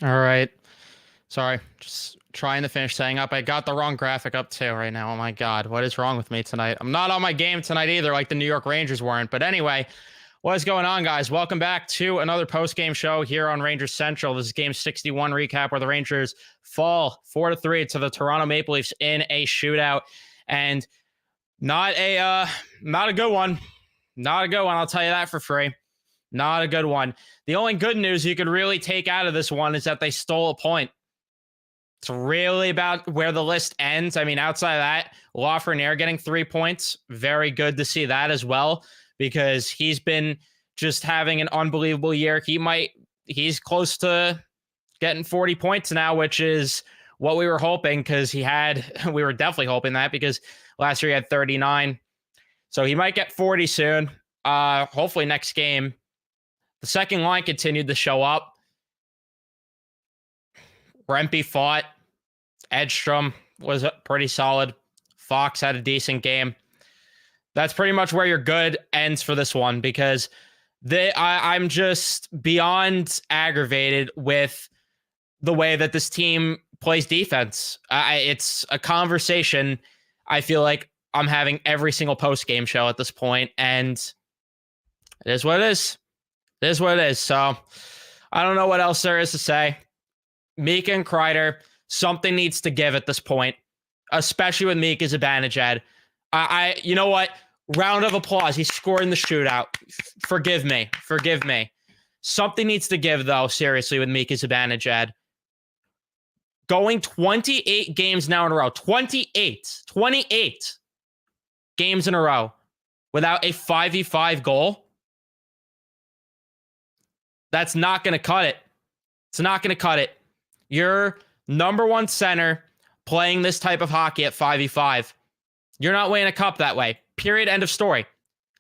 All right. Sorry. Just trying to finish setting up. I got the wrong graphic up too right now. Oh my God. What is wrong with me tonight? I'm not on my game tonight either, like the New York Rangers weren't. But anyway, what is going on, guys? Welcome back to another post-game show here on Rangers Central. This is game 61 recap where the Rangers fall 4-3 to the Toronto Maple Leafs in a shootout. And not a good one. Not a good one, I'll tell you that for free. Not a good one. The only good news you could really take out of this one is that they stole a point. It's really about where the list ends. I mean, outside of that, Lafreniere getting 3 points. Very good to see that as well, because he's been just having an unbelievable year. He's close to getting 40 points now, which is what we were hoping, because we were definitely hoping that, because last year he had 39. So he might get 40 soon. Hopefully next game. The second line continued to show up. Rempe fought. Edstrom was pretty solid. Fox had a decent game. That's pretty much where your good ends for this one, because I'm just beyond aggravated with the way that this team plays defense. It's a conversation I feel like I'm having every single post-game show at this point, and it is what it is. It is what it is. So I don't know what else there is to say. Mika and Kreider, something needs to give at this point, especially with Mika Zibanejad. You know what? Round of applause. He scored in the shootout. Forgive me. Forgive me. Something needs to give, though, seriously, with Mika Zibanejad. Going 28 games now in a row. 28 games in a row without a 5v5 goal. That's not going to cut it. It's not going to cut it. You're number one center playing this type of hockey at 5v5. You're not winning a cup that way. Period. End of story.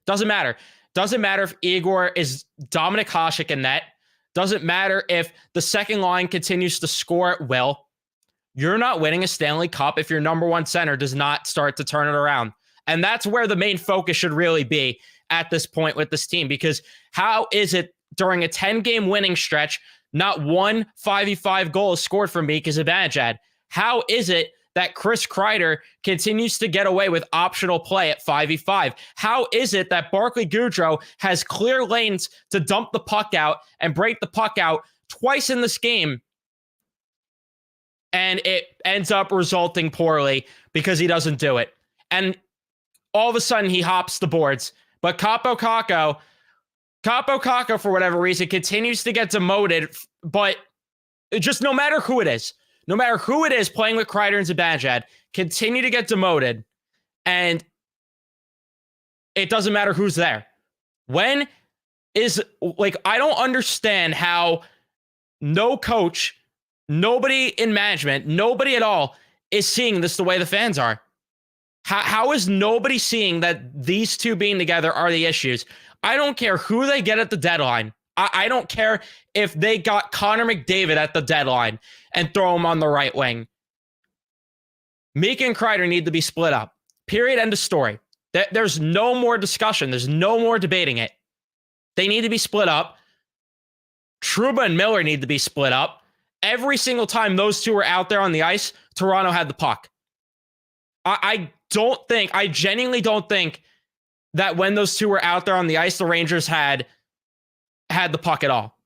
Doesn't matter. Doesn't matter if Igor is Dominik Hasek in net. Doesn't matter if the second line continues to score at will. You're not winning a Stanley Cup if your number one center does not start to turn it around. And that's where the main focus should really be at this point with this team, because how is it during a 10-game winning stretch, not one 5v5 goal is scored for Mika Zibanejad? How is it that Chris Kreider continues to get away with optional play at 5v5? How is it that Barclay Goodrow has clear lanes to dump the puck out and break the puck out twice in this game, and it ends up resulting poorly because he doesn't do it? And all of a sudden he hops the boards. But Kaapo Kakko, for whatever reason, continues to get demoted. But just no matter who it is playing with Kreider and Zibanejad, continue to get demoted. And it doesn't matter who's there. I don't understand how no coach, nobody in management, nobody at all is seeing this the way the fans are. How is nobody seeing that these two being together are the issues? I don't care who they get at the deadline. I don't care if they got Connor McDavid at the deadline and throw him on the right wing. Mika and Kreider need to be split up. Period. End of story. There's no more discussion. There's no more debating it. They need to be split up. Trouba and Miller need to be split up. Every single time those two were out there on the ice, Toronto had the puck. I genuinely don't think that when those two were out there on the ice, the Rangers had the puck at all.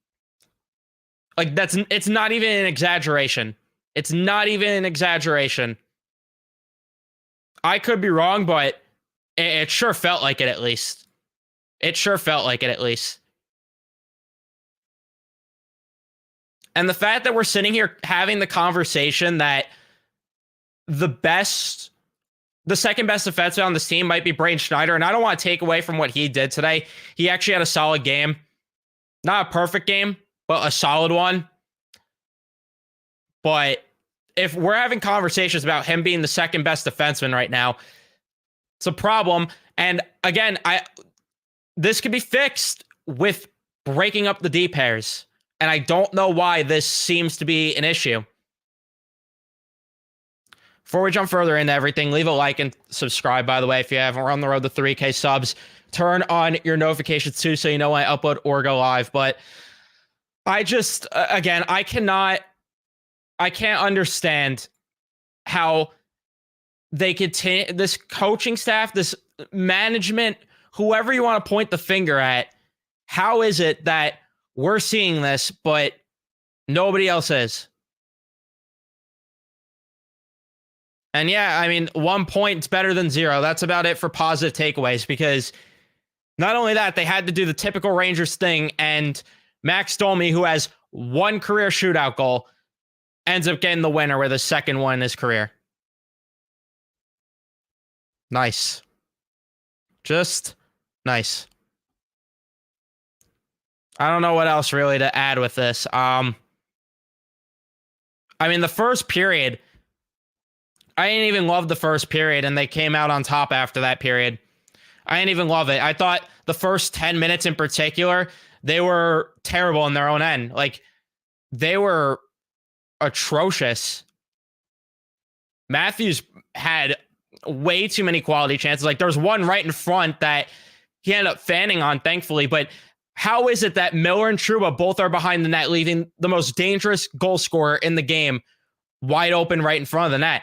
It's not even an exaggeration. It's not even an exaggeration. I could be wrong, but it sure felt like it at least. It sure felt like it at least. And the fact that we're sitting here having the conversation that the second best defenseman on this team might be Braden Schneider, and I don't want to take away from what he did today. He actually had a solid game. Not a perfect game, but a solid one. But if we're having conversations about him being the second best defenseman right now, it's a problem. And again, this could be fixed with breaking up the D pairs. And I don't know why this seems to be an issue. Before we jump further into everything, leave a like and subscribe, by the way, if you haven't. We're on the road to 3K subs. Turn on your notifications, too, so you know when I upload or go live. But I just, again, I can't understand how they continue, this coaching staff, this management, whoever you want to point the finger at, how is it that we're seeing this, but nobody else is? And yeah, I mean, 1 point's better than 0. That's about it for positive takeaways, because not only that, they had to do the typical Rangers thing, and Max Domi, who has 1 career shootout goal, ends up getting the winner with his second one in his career. Nice. Just nice. I don't know what else really to add with this. I mean, the first period, I didn't even love the first period, and they came out on top after that period. I didn't even love it. I thought the first 10 minutes in particular, they were terrible in their own end. Like, they were atrocious. Matthews had way too many quality chances. Like, there was one right in front that he ended up fanning on, thankfully. But how is it that Miller and Trouba both are behind the net, leaving the most dangerous goal scorer in the game wide open right in front of the net?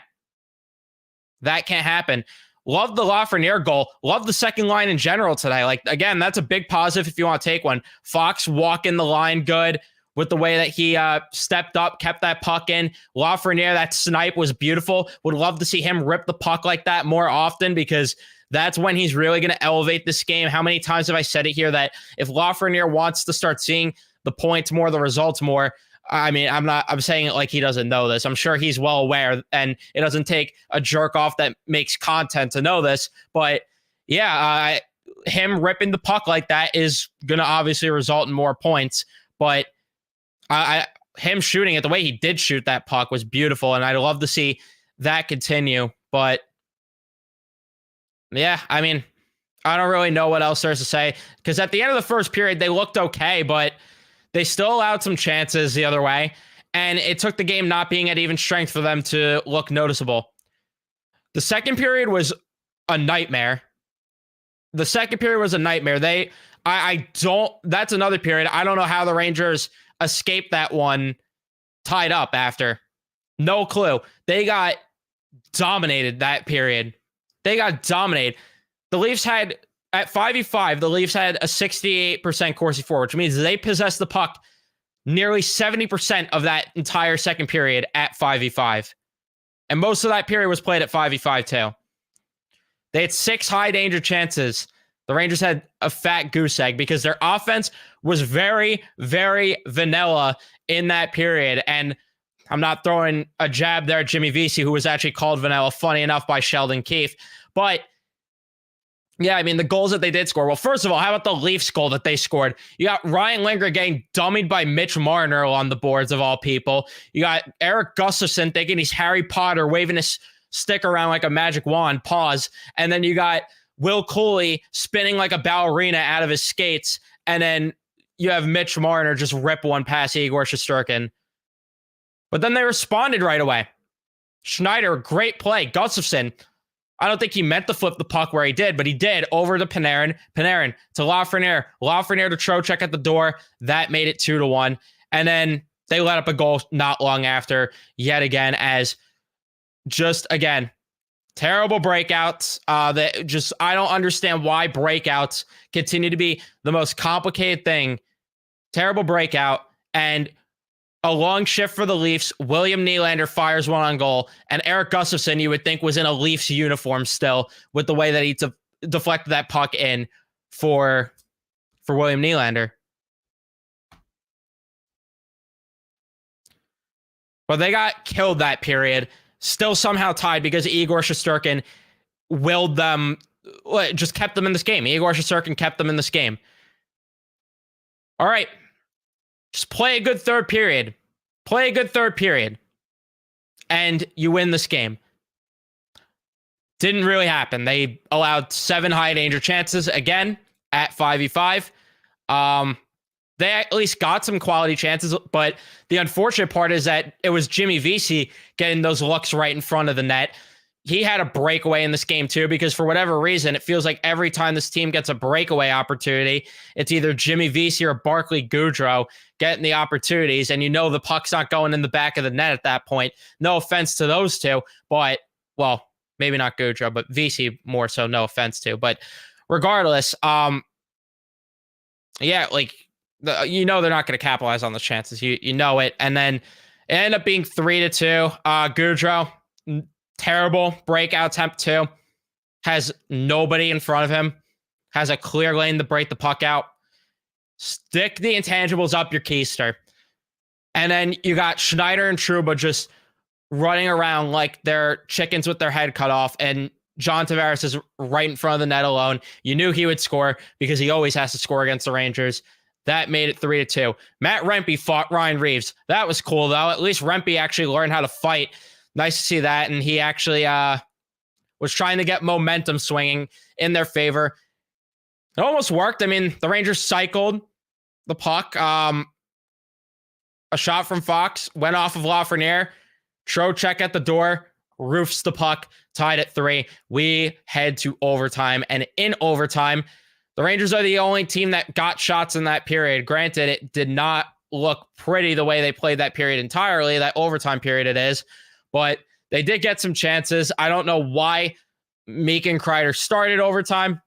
That can't happen. Love the Lafreniere goal. Love the second line in general today. Like, again, that's a big positive if you want to take one. Fox walking the line good with the way that he stepped up, kept that puck in. Lafreniere, that snipe was beautiful. Would love to see him rip the puck like that more often, because that's when he's really going to elevate this game. How many times have I said it here that if Lafreniere wants to start seeing the points more, the results more, I mean, I'm saying it like he doesn't know this. I'm sure he's well aware, and it doesn't take a jerk off that makes content to know this. But yeah, him ripping the puck like that is going to obviously result in more points. But him shooting it the way he did shoot that puck was beautiful, and I'd love to see that continue. But yeah, I mean, I don't really know what else there's to say, because at the end of the first period, they looked okay, but they still allowed some chances the other way, and it took the game not being at even strength for them to look noticeable. The second period was a nightmare. That's another period. I don't know how the Rangers escaped that one tied up after. No clue. They got dominated that period. They got dominated. The Leafs had, at 5v5, the Leafs had a 68% Corsi for, which means they possessed the puck nearly 70% of that entire second period at 5v5. And most of that period was played at 5v5 too. They had 6 high danger chances. The Rangers had a fat goose egg because their offense was very, very vanilla in that period. And I'm not throwing a jab there at Jimmy Vesey, who was actually called vanilla, funny enough, by Sheldon Keefe. But yeah, I mean, the goals that they did score. Well, first of all, how about the Leafs goal that they scored? You got Ryan Lindgren getting dummied by Mitch Marner on the boards, of all people. You got Eric Gustafsson thinking he's Harry Potter, waving his stick around like a magic wand, pause. And then you got Will Cooley spinning like a ballerina out of his skates. And then you have Mitch Marner just rip one past Igor Shesterkin. But then they responded right away. Schneider, great play. Gustafsson, I don't think he meant to flip the puck where he did, but he did, over to Panarin. Panarin to Lafreniere. Lafreniere to Trocheck at the door. That made it 2-1. And then they let up a goal not long after, yet again, as just, again, terrible breakouts. I don't understand why breakouts continue to be the most complicated thing. Terrible breakout. And a long shift for the Leafs. William Nylander fires one on goal. And Eric Gustafsson, you would think, was in a Leafs uniform still, with the way that he deflected that puck in for William Nylander. But they got killed that period. Still somehow tied because Igor Shesterkin willed them, just kept them in this game. Igor Shesterkin kept them in this game. All right. Just play a good third period. And you win this game. Didn't really happen. They allowed 7 high danger chances again at 5v5. They at least got some quality chances, but the unfortunate part is that it was Jimmy Vesey getting those looks right in front of the net. he had a breakaway in this game too, because for whatever reason, it feels like every time this team gets a breakaway opportunity, it's either Jimmy Vesey or Barclay Goudreau getting the opportunities, and the puck's not going in the back of the net at that point. No offense to those two, but, well, maybe not Goudreau, but Vesey more so, no offense to. But regardless, yeah, like, they're not going to capitalize on the chances. You know it. And then it ended up being 3-2. Goudreau, terrible breakout attempt too. Has nobody in front of him. Has a clear lane to break the puck out. Stick the intangibles up your keister. And then you got Schneider and Trouba just running around like they're chickens with their head cut off. And John Tavares is right in front of the net alone. You knew he would score because he always has to score against the Rangers. That made it 3-2. Matt Rempe fought Ryan Reeves. That was cool, though. At least Rempe actually learned how to fight. Nice to see that. And he actually was trying to get momentum swinging in their favor. It almost worked. I mean, the Rangers cycled the puck. A shot from Fox went off of Lafreniere. Trocheck at the door. Roofs the puck. Tied at 3. We head to overtime. And in overtime, the Rangers are the only team that got shots in that period. Granted, it did not look pretty the way they played that period entirely, that overtime period it is, but they did get some chances. I don't know why Meek and Kreider started overtime,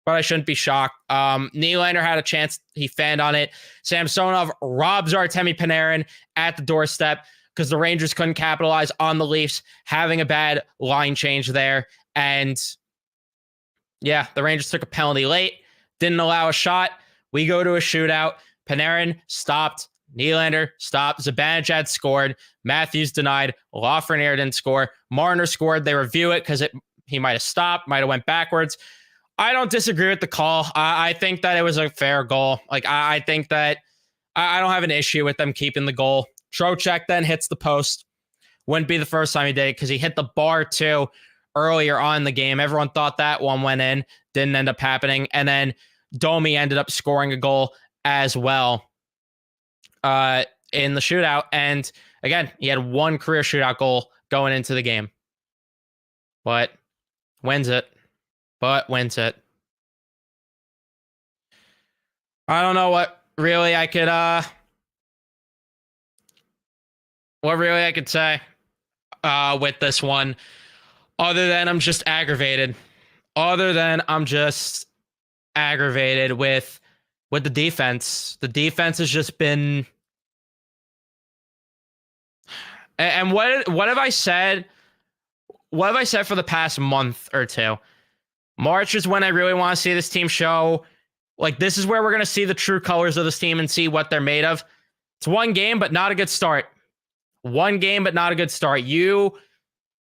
but I shouldn't be shocked. Nylander had a chance. He fanned on it. Samsonov robs Artemi Panarin at the doorstep because the Rangers couldn't capitalize on the Leafs having a bad line change there. And yeah, the Rangers took a penalty late. Didn't allow a shot. We go to a shootout. Panarin stopped. Nylander stopped. Zibanejad scored. Matthews denied. Lafreniere didn't score. Marner scored. They review it because he might have stopped, might have went backwards. I don't disagree with the call. I think that it was a fair goal. Like, I think that I don't have an issue with them keeping the goal. Trocheck then hits the post. Wouldn't be the first time he did it because he hit the bar too earlier on in the game. Everyone thought that one went in. Didn't end up happening. And then Domi ended up scoring a goal as well in the shootout. And again, he had one career shootout goal going into the game. But wins it. I don't know what really I could say with this one, other than I'm just aggravated. With the defense. The defense has just been. And what have I said? What have I said for the past month or two? March is when I really want to see this team show. Like, this is where we're going to see the true colors of this team and see what they're made of. It's one game, but not a good start. You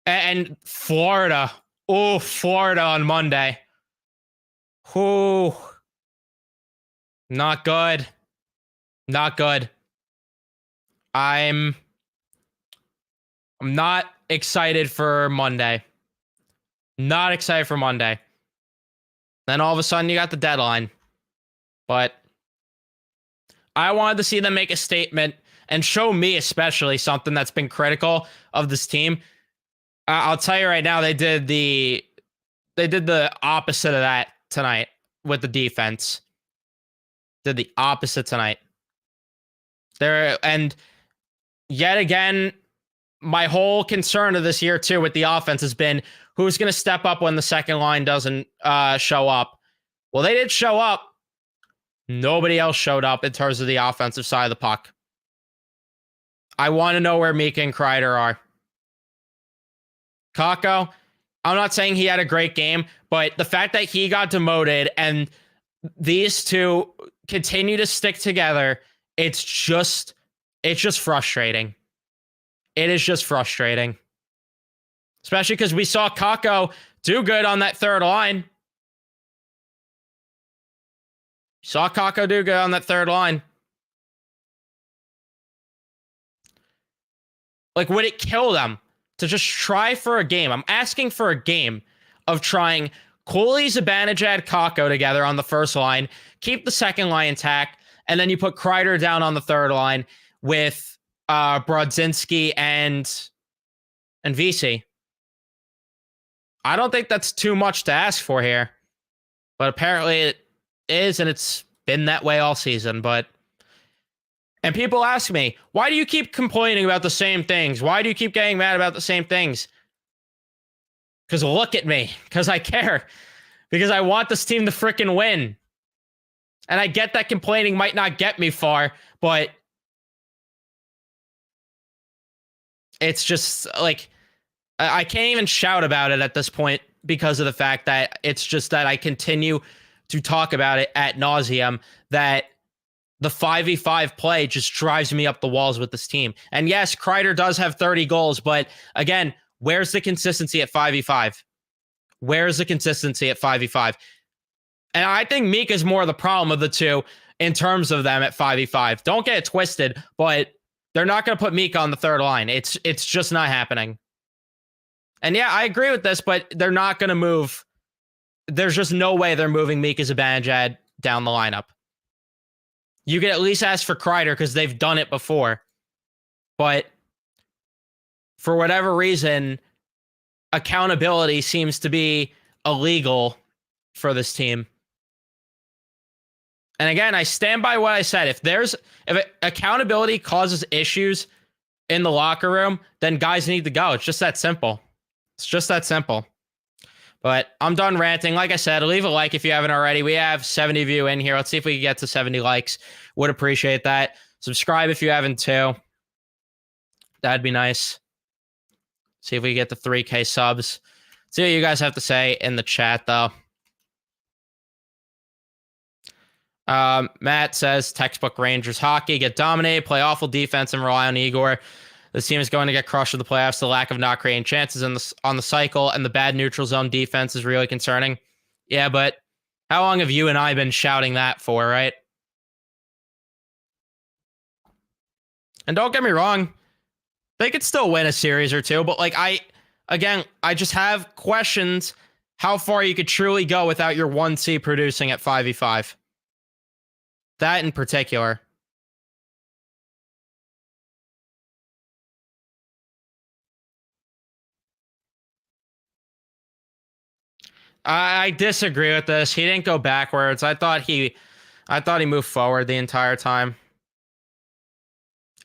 and Florida. Oh, Florida on Monday. Oh, not good. I'm not excited for Monday. Then all of a sudden you got the deadline. But I wanted to see them make a statement and show me especially something that's been critical of this team. I'll tell you right now, they did the opposite of that tonight with the defense. Did the opposite tonight. And yet again, my whole concern of this year too with the offense has been who's going to step up when the second line doesn't show up. Well, they did show up. Nobody else showed up in terms of the offensive side of the puck. I want to know where Mika and Kreider are. Kakko, I'm not saying he had a great game, but the fact that he got demoted and these two continue to stick together, it's just frustrating. It is just frustrating. Especially because we saw Kakko do good on that third line. Like, would it kill them to just try for a game? I'm asking for a game of trying Cooley, Zibanejad, Kakko together on the first line, keep the second line intact, and then you put Kreider down on the third line with Brodzinski and Vesey. I don't think that's too much to ask for here. But apparently it is, and it's been that way all season. And people ask me, why do you keep complaining about the same things? Why do you keep getting mad about the same things? Because look at me. Because I care. Because I want this team to freaking win. And I get that complaining might not get me far, but it's just like, I can't even shout about it at this point because of the fact that it's just that I continue to talk about it ad nauseum, that the 5v5 play just drives me up the walls with this team. And yes, Kreider does have 30 goals, but again, where's the consistency at 5v5? Where's the consistency at 5v5? And I think Meek is more the problem of the two in terms of them at 5v5. Don't get it twisted, but they're not going to put Meek on the third line. It's just not happening. And yeah, I agree with this, but they're not going to move. There's just no way they're moving Meek Zibanejad down the lineup. You could at least ask for Kreider because they've done it before. But for whatever reason, accountability seems to be illegal for this team. And again, I stand by what I said. If accountability causes issues in the locker room, then guys need to go. It's just that simple. It's just that simple. But I'm done ranting. Like I said, leave a like if you haven't already. We have 70 of you in here. Let's see if we can get to 70 likes. Would appreciate that. Subscribe if you haven't too. That'd be nice. See if we can get to 3K subs. See what you guys have to say in the chat, though. Matt says, textbook Rangers hockey. Get dominated, play awful defense, and rely on Igor. This team is going to get crushed in the playoffs. The lack of not creating chances on the cycle and the bad neutral zone defense is really concerning. Yeah, but how long have you and I been shouting that for, right? And don't get me wrong, they could still win a series or two, but like I just have questions how far you could truly go without your 1C producing at 5v5. That in particular. I disagree with this. He didn't go backwards. I thought he moved forward the entire time.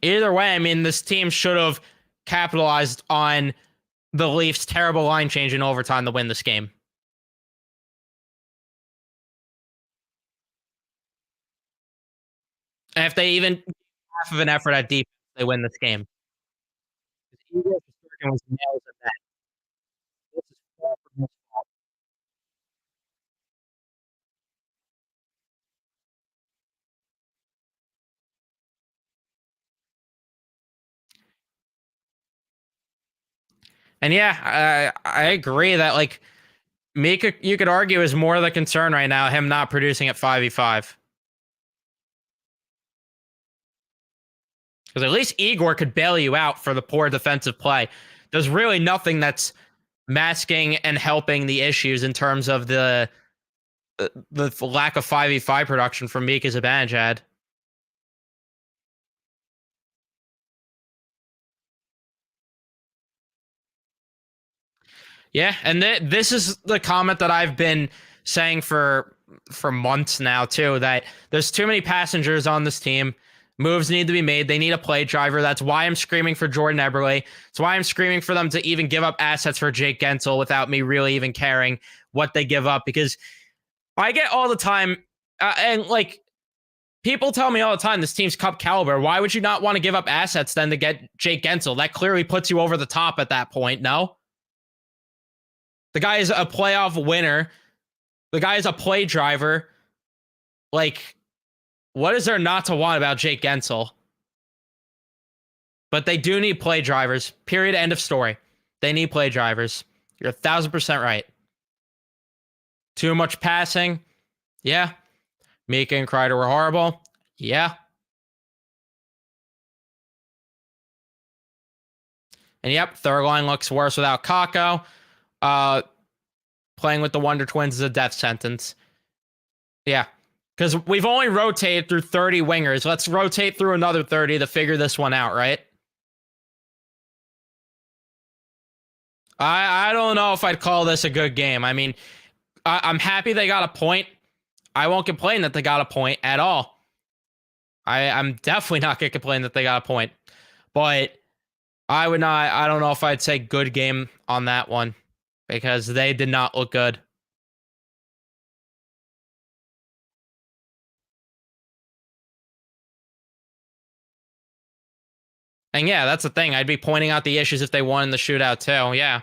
Either way, I mean, this team should have capitalized on the Leafs' terrible line change in overtime to win this game. And if they even half of an effort at defense, they win this game. And yeah, I agree that like you could argue is more the concern right now, him not producing at 5v5. Because at least Igor could bail you out for the poor defensive play. There's really nothing that's masking and helping the issues in terms of the lack of 5v5 production from Mika Zibanejad. Yeah, and this is the comment that I've been saying for months now too, that there's too many passengers on this team. Moves need to be made. They need a play driver. That's why I'm screaming for Jordan Eberle. It's why I'm screaming for them to even give up assets for Jake Gensel without me really even caring what they give up. Because I get all the time, and like people tell me all the time, this team's cup caliber. Why would you not want to give up assets then to get Jake Gensel? That clearly puts you over the top at that point, no? The guy is a playoff winner. The guy is a play driver. Like, what is there not to want about Jake Gensel? But they do need play drivers. Period. End of story. They need play drivers. You're 1,000% right. Too much passing. Yeah. Mika and Kreider were horrible. Yeah. And yep, third line looks worse without Kakko. Playing with the Wonder Twins is a death sentence. Yeah. Because we've only rotated through 30 wingers. Let's rotate through another 30 to figure this one out, right? I don't know if I'd call this a good game. I mean, I'm happy they got a point. I won't complain that they got a point at all. I'm definitely not going to complain that they got a point. But I would not, I don't know if I'd say good game on that one because they did not look good. And yeah, that's the thing. I'd be pointing out the issues if they won in the shootout too. Yeah.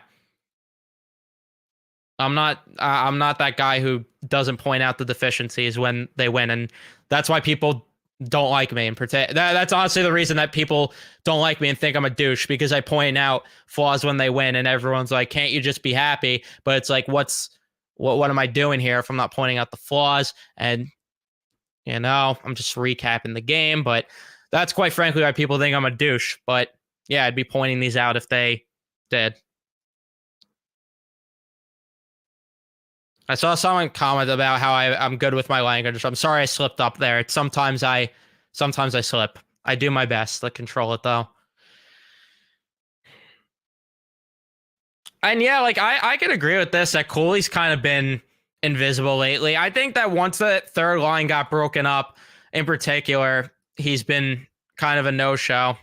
I'm not that guy who doesn't point out the deficiencies when they win, and that's why people don't like me. And that's honestly the reason that people don't like me and think I'm a douche, because I point out flaws when they win, and everyone's like, "Can't you just be happy?" But it's like, what am I doing here if I'm not pointing out the flaws? And I'm just recapping the game. But that's quite frankly why people think I'm a douche. But yeah, I'd be pointing these out if they did. I saw someone comment about how I'm good with my language. I'm sorry I slipped up there. Sometimes I slip. I do my best to control it though. And yeah, like I can agree with this that Cooley's kind of been invisible lately. I think that once the third line got broken up, in particular, he's been kind of a no-show.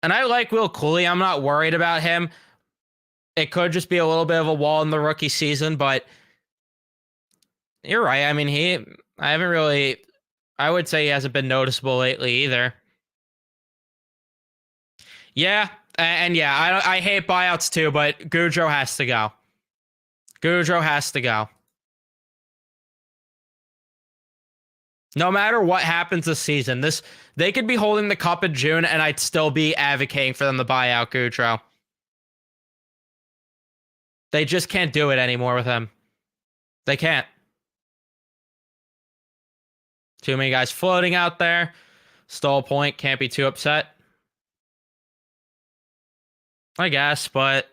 And I like Will Cooley. I'm not worried about him. It could just be a little bit of a wall in the rookie season, but you're right. I mean, I would say he hasn't been noticeable lately either. Yeah. And yeah, I hate buyouts too, but Gaudreau has to go. Gaudreau has to go. No matter what happens this season, they could be holding the cup in June, and I'd still be advocating for them to buy out Gaudreau. They just can't do it anymore with him. They can't. Too many guys floating out there. Stole a point. Can't be too upset. I guess, but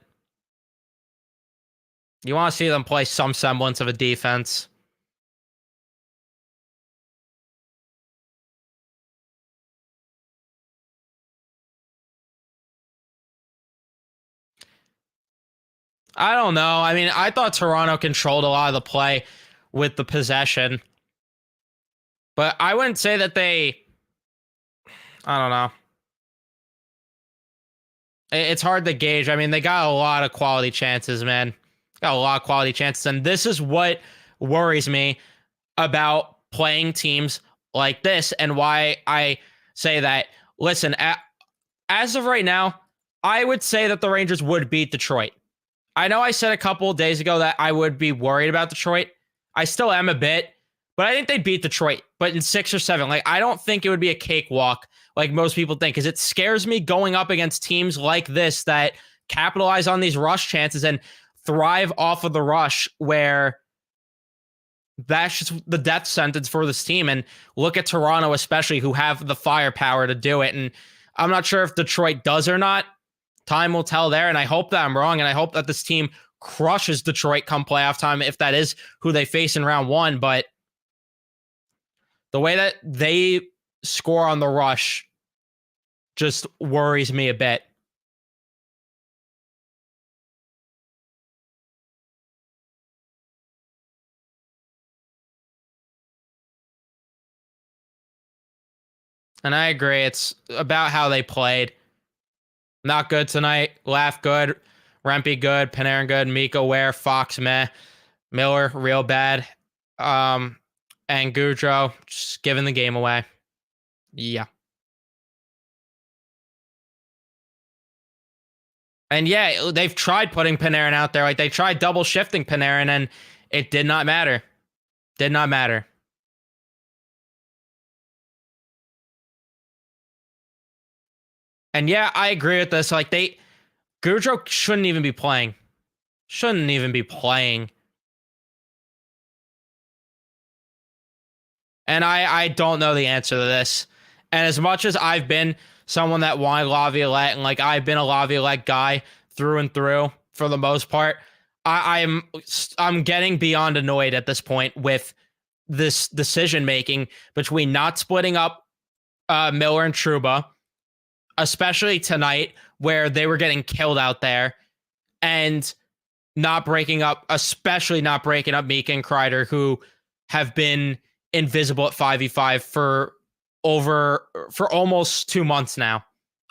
you want to see them play some semblance of a defense. I don't know. I mean, I thought Toronto controlled a lot of the play with the possession. But I wouldn't say that I don't know. It's hard to gauge. I mean, they got a lot of quality chances, man. Got a lot of quality chances. And this is what worries me about playing teams like this and why I say that. Listen, as of right now, I would say that the Rangers would beat Detroit. I know I said a couple of days ago that I would be worried about Detroit. I still am a bit, but I think they'd beat Detroit, but in 6 or 7. Like, I don't think it would be a cakewalk like most people think, because it scares me going up against teams like this that capitalize on these rush chances and thrive off of the rush, where that's just the death sentence for this team. And look at Toronto, especially, who have the firepower to do it. And I'm not sure if Detroit does or not. Time will tell there, and I hope that I'm wrong, and I hope that this team crushes Detroit come playoff time if that is who they face in round 1. But the way that they score on the rush just worries me a bit. And I agree. It's about how they played. Not good tonight. Laugh good. Rempe good. Panarin good. Miko Ware. Fox meh. Miller real bad. And Gaudreau just giving the game away. Yeah. And yeah, they've tried putting Panarin out there. Like, they tried double shifting Panarin, and it did not matter. Did not matter. And yeah, I agree with this. Like, Gaudreau shouldn't even be playing. Shouldn't even be playing. And I don't know the answer to this. And as much as I've been someone that wanted Laviolette, and like I've been a Laviolette guy through and through for the most part, I'm getting beyond annoyed at this point with this decision making between not splitting up Miller and Trouba, especially tonight where they were getting killed out there, and not breaking up, especially not breaking up Mika and Kreider, who have been invisible at 5v5 for almost 2 months now.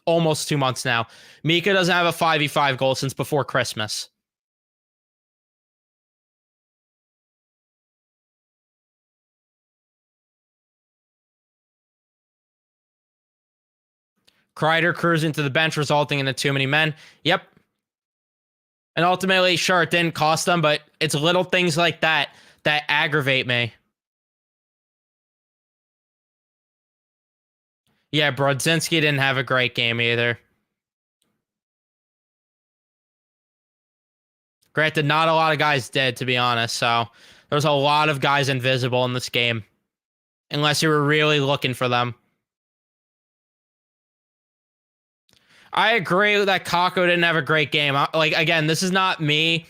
Almost 2 months now. Mika doesn't have a 5v5 goal since before Christmas. Kreider cruising to the bench, resulting in the too many men. Yep. And ultimately, sure, it didn't cost them, but it's little things like that that aggravate me. Yeah, Brodzinski didn't have a great game either. Granted, not a lot of guys did, to be honest, so there's a lot of guys invisible in this game. Unless you were really looking for them. I agree that Kakko didn't have a great game. Like, again, this is not me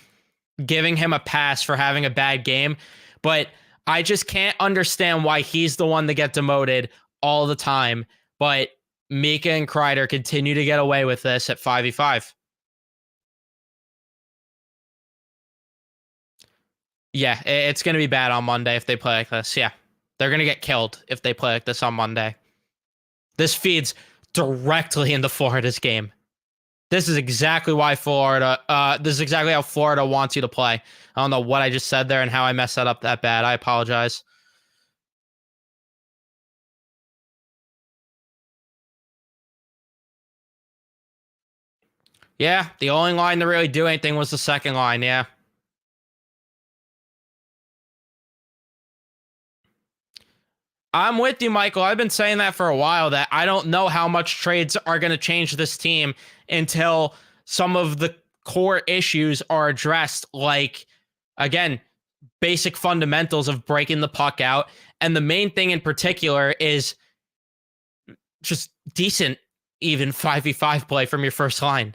giving him a pass for having a bad game, but I just can't understand why he's the one to get demoted all the time, but Mika and Kreider continue to get away with this at 5v5. Yeah, it's going to be bad on Monday if they play like this. Yeah, they're going to get killed if they play like this on Monday. This feeds directly into Florida's game. This is exactly why this is exactly how Florida wants you to play. I don't know what I just said there and how I messed that up that bad. I apologize. Yeah, the only line to really do anything was the second line, yeah. I'm with you, Michael. I've been saying that for a while, that I don't know how much trades are going to change this team until some of the core issues are addressed, like, again, basic fundamentals of breaking the puck out. And the main thing in particular is just decent, even 5v5 play from your first line.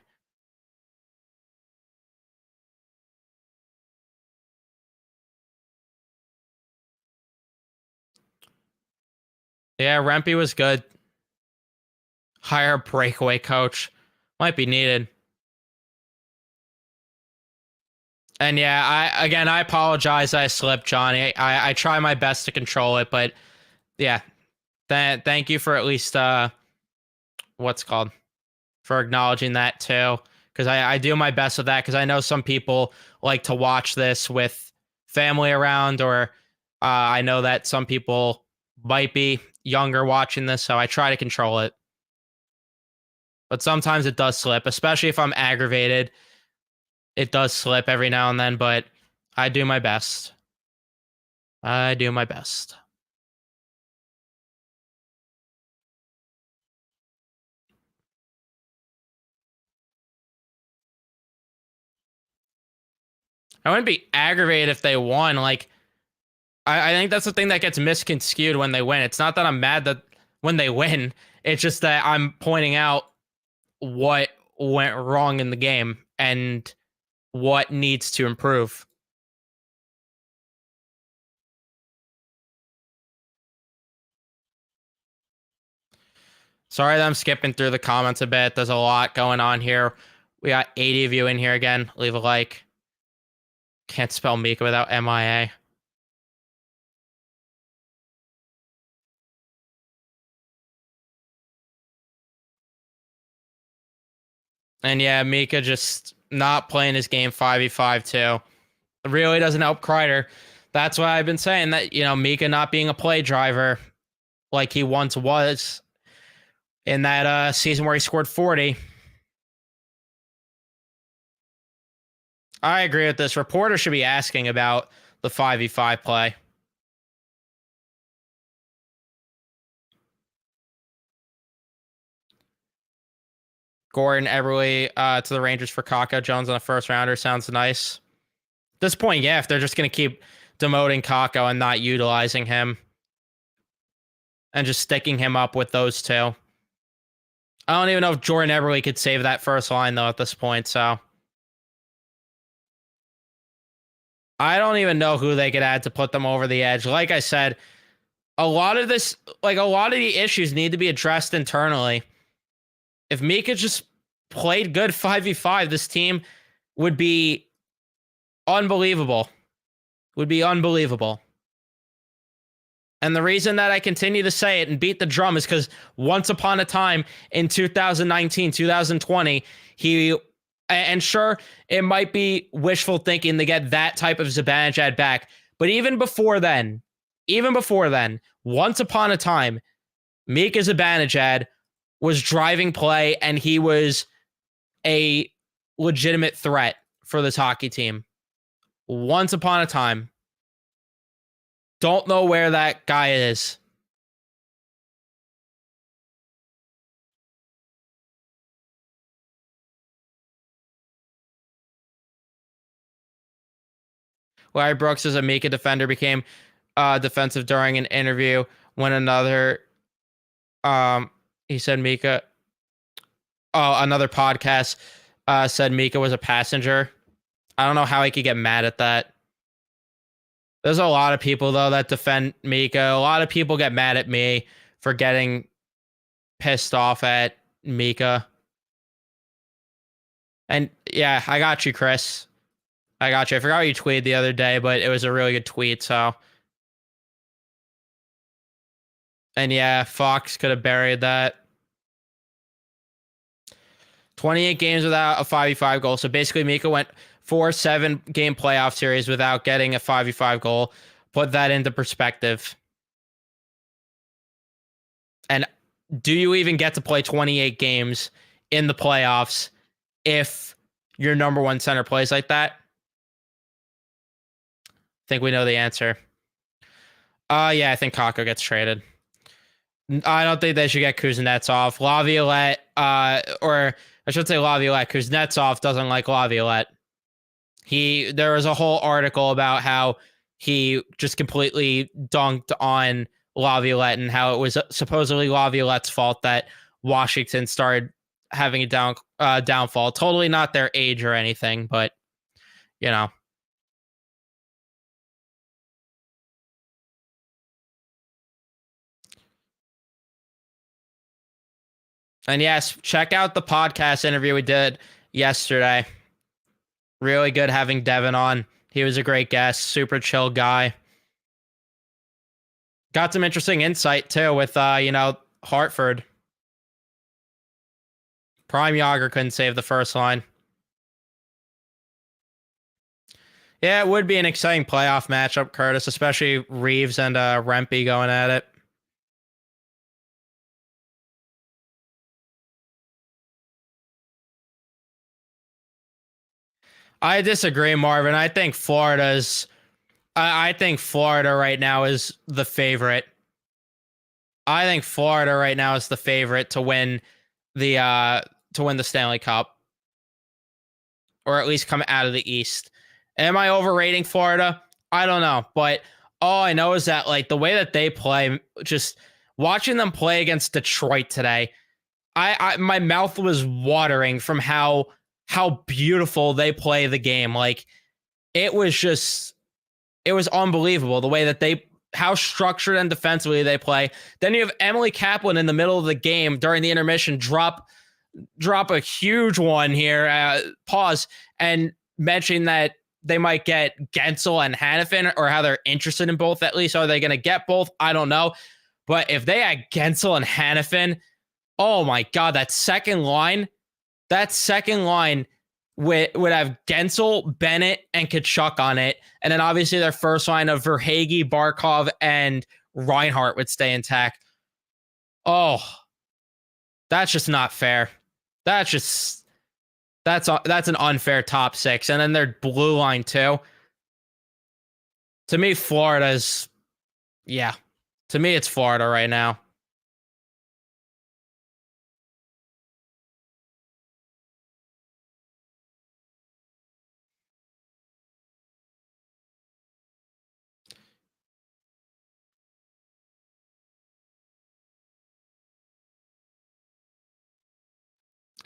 Yeah, Rempe was good. Hire a breakaway coach. Might be needed. And yeah, I apologize. I slipped, Johnny. I try my best to control it, but yeah, thank you for at least what's called for acknowledging that too, because I do my best with that, because I know some people like to watch this with family around, or I know that some people might be younger watching this, so I try to control it. But sometimes it does slip, especially if I'm aggravated. It does slip every now and then, but I do my best. I do my best. I wouldn't be aggravated if they won. Like, I think that's the thing that gets misconstrued when they win. It's not that I'm mad that when they win. It's just that I'm pointing out what went wrong in the game and what needs to improve. Sorry that I'm skipping through the comments a bit. There's a lot going on here. We got 80 of you in here again. Leave a like. Can't spell Mika without MIA. And yeah, Mika just not playing his game 5v5 too. It really doesn't help Kreider. That's why I've been saying that, Mika not being a play driver like he once was in that season where he scored 40. I agree with this. Reporters should be asking about the 5v5 play. Gordon Eberle to the Rangers for Kakko Jones on a first rounder sounds nice. At this point, yeah, if they're just going to keep demoting Kakko and not utilizing him and just sticking him up with those two. I don't even know if Jordan Eberle could save that first line, though, at this point, so. I don't even know who they could add to put them over the edge. Like I said, a lot of the issues need to be addressed internally. If Mika just played good 5v5, this team would be unbelievable. Would be unbelievable. And the reason that I continue to say it and beat the drum is because once upon a time in 2019, 2020, and sure, it might be wishful thinking to get that type of Zibanejad back. But even before then, once upon a time, Mika Zibanejad was driving play and he was a legitimate threat for this hockey team. Once upon a time. Don't know where that guy is. Larry Brooks as a Mika defender became defensive during an interview when another he said Mika another podcast said Mika was a passenger. I don't know how he could get mad at that. There's a lot of people, though, that defend Mika. A lot of people get mad at me for getting pissed off at Mika. And yeah, I got you, Chris. I got you. I forgot what you tweeted the other day, but it was a really good tweet, so. And yeah, Fox could have buried that. 28 games without a 5v5 goal. So basically, Mika went 4-7 game playoff series without getting a 5v5 goal. Put that into perspective. And do you even get to play 28 games in the playoffs if your number one center plays like that? I think we know the answer. Yeah, I think Kakko gets traded. I don't think they should get Kuznetsov. Laviolette, or I should say Laviolette. Kuznetsov doesn't like Laviolette. There was a whole article about how he just completely dunked on Laviolette and how it was supposedly Laviolette's fault that Washington started having a downfall. Totally not their age or anything, but you know. And yes, check out the podcast interview we did yesterday. Really good having Devin on. He was a great guest, super chill guy. Got some interesting insight too with Hartford. Prime Yager couldn't save the first line. Yeah, it would be an exciting playoff matchup, Curtis, especially Reeves and Rempe going at it. I disagree, Marvin. I think Florida right now is the favorite. I think Florida right now is the favorite to win the Stanley Cup, or at least come out of the East. Am I overrating Florida? I don't know, but all I know is that like the way that they play, just watching them play against Detroit today, my mouth was watering from how beautiful they play the game. Like it was unbelievable the way that how structured and defensively they play. Then you have Emily Kaplan in the middle of the game during the intermission drop a huge one here, pause, and mention that they might get Gensel and Hannafin, or how they're interested in both at least. Are they going to get both? I don't know. But if they had Gensel and Hannafin, oh my God, that second line would have Gensel, Bennett, and Kachuk on it. And then obviously their first line of Verhaeghe, Barkov, and Reinhart would stay intact. Oh, that's just not fair. That's an unfair top six. And then their blue line too. To me, Florida's, yeah. To me, it's Florida right now.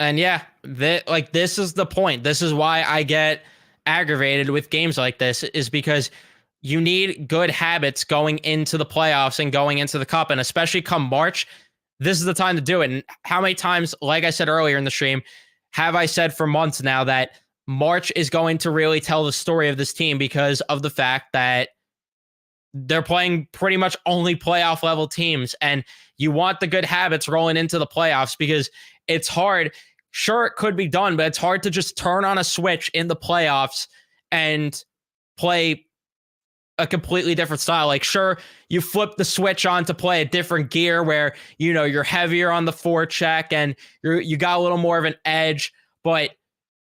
And yeah, this is the point. This is why I get aggravated with games like this, is because you need good habits going into the playoffs and going into the cup. And especially come March, this is the time to do it. And how many times, like I said earlier in the stream, have I said for months now that March is going to really tell the story of this team because of the fact that they're playing pretty much only playoff level teams. And you want the good habits rolling into the playoffs because it's hard. Sure, it could be done, but it's hard to just turn on a switch in the playoffs and play a completely different style. Like, sure, you flip the switch on to play a different gear where, you know, you're heavier on the forecheck and you got a little more of an edge, but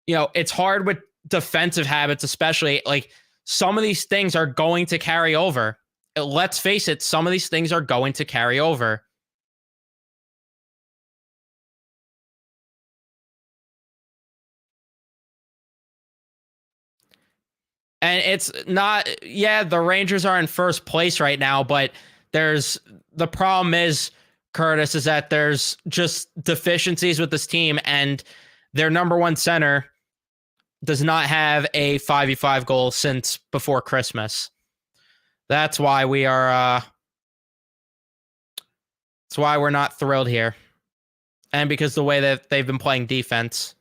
you know, it's hard with defensive habits, especially. Like, some of these things are going to carry over. Let's face it, some of these things are going to carry over. And it's not, yeah, the Rangers are in first place right now, but the problem is, Curtis, is that there's just deficiencies with this team, and their number one center does not have a 5v5 goal since before Christmas. That's why we are, that's why we're not thrilled here. And because the way that they've been playing defense.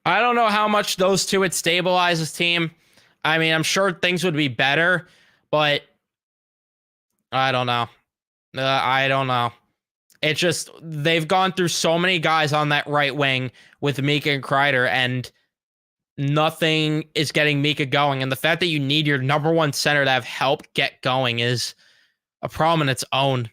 I don't know how much those two would stabilize this team. I mean, I'm sure things would be better, but I don't know. I don't know. It's just, they've gone through so many guys on that right wing with Mika and Kreider, and nothing is getting Mika going. And the fact that you need your number one center to have help get going is a problem in its own.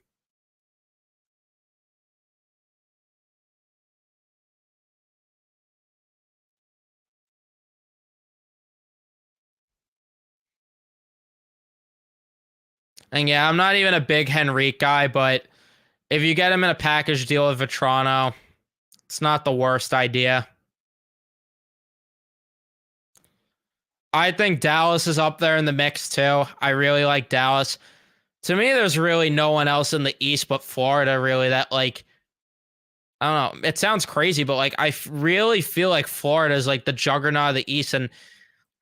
And yeah, I'm not even a big Henrique guy, but if you get him in a package deal with Vetrano, it's not the worst idea. I think Dallas is up there in the mix too. I really like Dallas. To me, there's really no one else in the East but Florida, really, that, like, I don't know. It sounds crazy, but like, I really feel like Florida is like the juggernaut of the East, and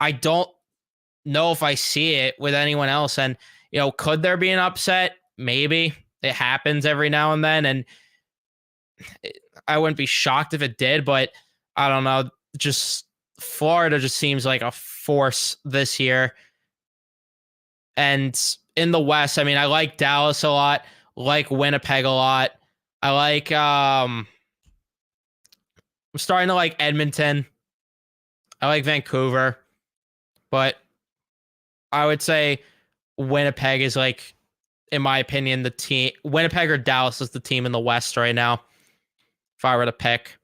I don't know if I see it with anyone else. And, you know, could there be an upset? Maybe. It happens every now and then, and I wouldn't be shocked if it did, but I don't know. Just Florida just seems like a force this year. And in the West, I mean, I like Dallas a lot, like Winnipeg a lot. I like I'm starting to like Edmonton. I like Vancouver. But I would say Winnipeg is, like, in my opinion, the team. Winnipeg or Dallas is the team in the West right now, if I were to pick.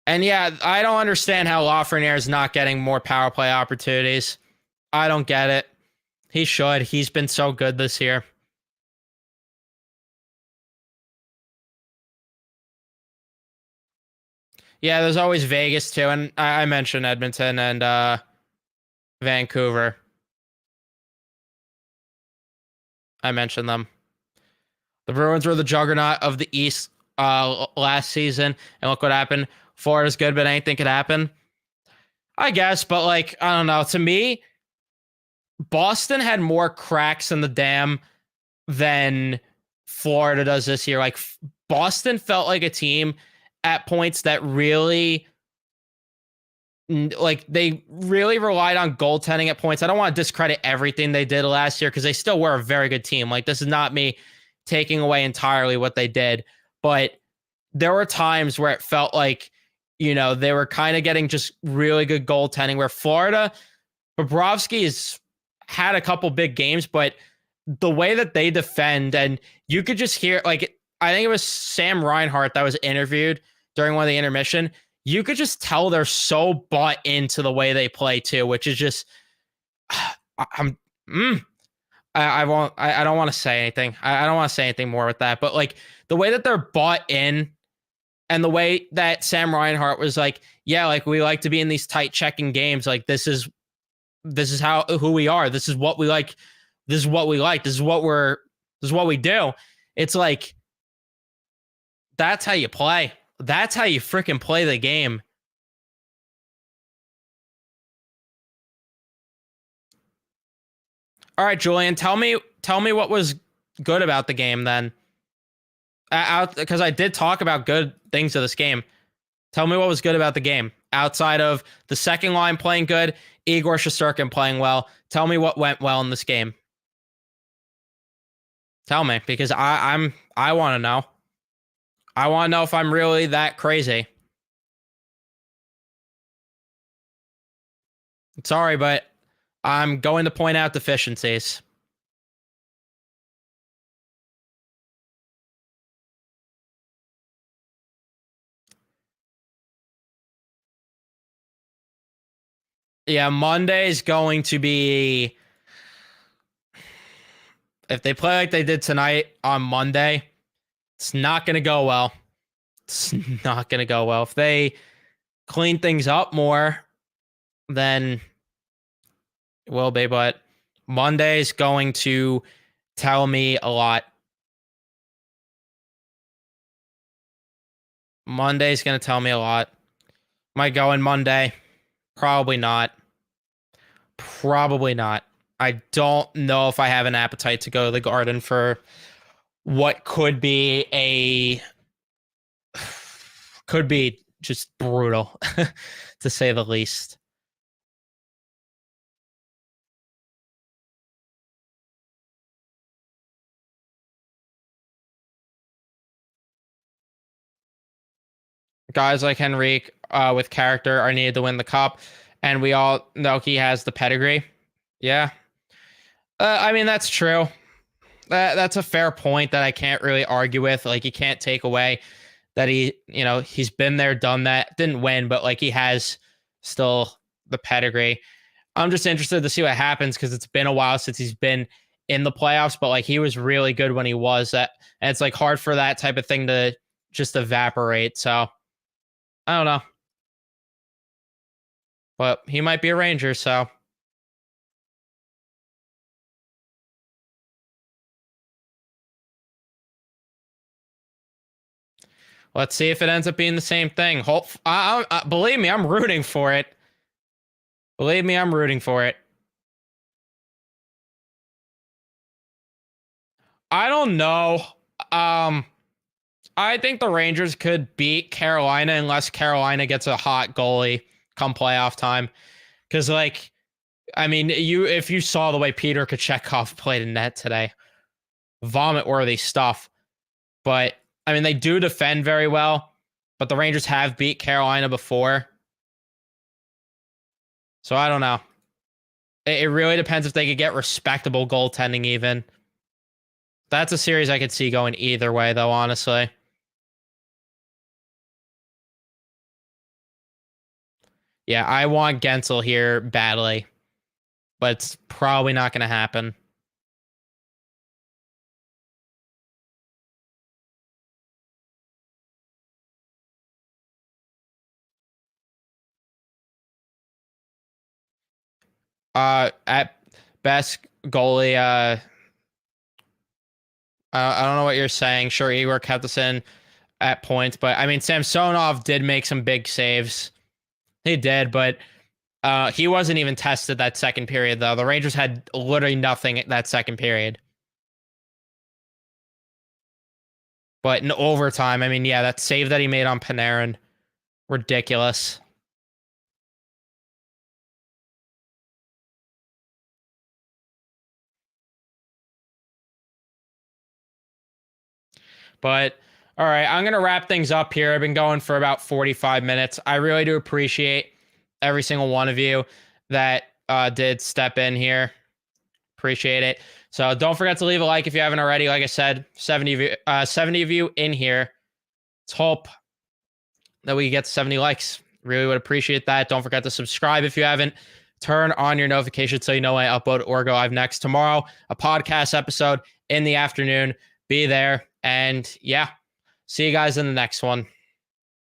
And yeah, I don't understand how Lafreniere is not getting more power play opportunities. I don't get it. He should. He's been so good this year. Yeah, there's always Vegas too, and I mentioned Edmonton and Vancouver. I mentioned them. The Bruins were the juggernaut of the East last season, and look what happened. Florida's good, but anything could happen. I guess, but like, I don't know. To me, Boston had more cracks in the dam than Florida does this year. Like, Boston felt like a team at points that really, like, they really relied on goaltending at points. I don't want to discredit everything they did last year because they still were a very good team. Like, this is not me taking away entirely what they did, but there were times where it felt like, you know, they were kind of getting just really good goaltending, where Florida, Bobrovsky's had a couple big games, but the way that they defend, and you could just hear, like, I think it was Sam Reinhart that was interviewed during one of the intermission. You could just tell they're so bought into the way they play too, which is just, I'm, I won't, I don't want to say anything. I don't want to say anything more with that, but like, the way that they're bought in, and the way that Sam Reinhart was like, yeah, like, we like to be in these tight checking games. Like, this is how, who we are. This is what we like. This is what we like. This is what we do. It's like, that's how you play. That's how you freaking play the game. All right, Julian, tell me what was good about the game then. Because I did talk about good things of this game. Tell me what was good about the game outside of the second line playing good, Igor Shesterkin playing well. Tell me what went well in this game. Tell me, because I want to know. I want to know if I'm really that crazy. Sorry, but I'm going to point out deficiencies. Yeah, Monday is going to be, if they play like they did tonight on Monday, it's not going to go well. It's not going to go well. If they clean things up more, then it will be. But Monday is going to tell me a lot. Monday's going to tell me a lot. Am I going Monday? Probably not. Probably not. I don't know if I have an appetite to go to the Garden for what could be just brutal, to say the least. Guys like Henrique with character are needed to win the cup, and we all know he has the pedigree. Yeah. I mean, that's true. That's a fair point that I can't really argue with. Like, you can't take away that he's been there, done that, didn't win, but like he has still the pedigree. I'm just interested to see what happens because it's been a while since he's been in the playoffs, but like he was really good when he was that. And it's like hard for that type of thing to just evaporate. So I don't know. But he might be a Ranger, so. Let's see if it ends up being the same thing. Believe me, I'm rooting for it. Believe me, I'm rooting for it. I don't know. I think the Rangers could beat Carolina unless Carolina gets a hot goalie come playoff time. Because, like, I mean, if you saw the way Peter Kochetkov played in net today, vomit-worthy stuff. But I mean, they do defend very well, but the Rangers have beat Carolina before. So I don't know. It really depends if they could get respectable goaltending even. That's a series I could see going either way, though, honestly. Yeah, I want Gensel here badly, but it's probably not going to happen. At best goalie, I don't know what you're saying. Sure, Igor kept us in at points, but I mean, Samsonov did make some big saves. He did, but he wasn't even tested that second period, though. The Rangers had literally nothing that second period. But in overtime, I mean, yeah, that save that he made on Panarin, ridiculous. But all right, I'm going to wrap things up here. I've been going for about 45 minutes. I really do appreciate every single one of you that did step in here. Appreciate it. So don't forget to leave a like if you haven't already. Like I said, 70 of you in here. Let's hope that we get 70 likes. Really would appreciate that. Don't forget to subscribe if you haven't. Turn on your notifications so you know when I upload or go live next. Tomorrow, a podcast episode in the afternoon. Be there. And yeah, see you guys in the next one.